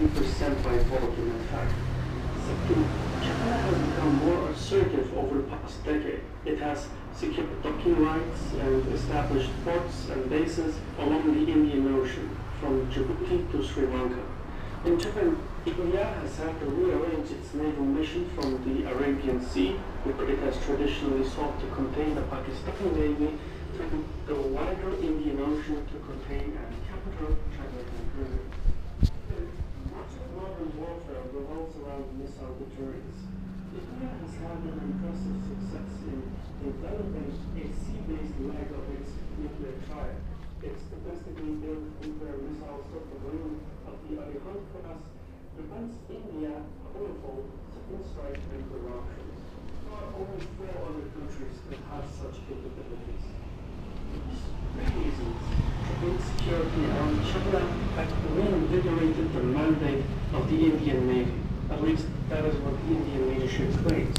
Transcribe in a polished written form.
15% by volume, in fact. Second, China has become more assertive over the past decade. It has secured docking rights and established ports and bases along the Indian Ocean, from Djibouti to Sri Lanka. In Japan, India has had to rearrange its naval mission from the Arabian Sea, where it has traditionally sought to contain the Pakistani Navy, to the wider Indian Ocean to contain and capture China and much of modern warfare revolves around missile deterrence. India has had an impressive success in developing a sea-based leg of its nuclear triad. Its domestically built nuclear missile submarine of the Arihant class prevents India powerful second strike nuclear options. There are only 4 other countries that have such capabilities. Three reasons: insecurity around China had reinvigorated the mandate of the Indian Navy. At least that is what the Indian leadership claims.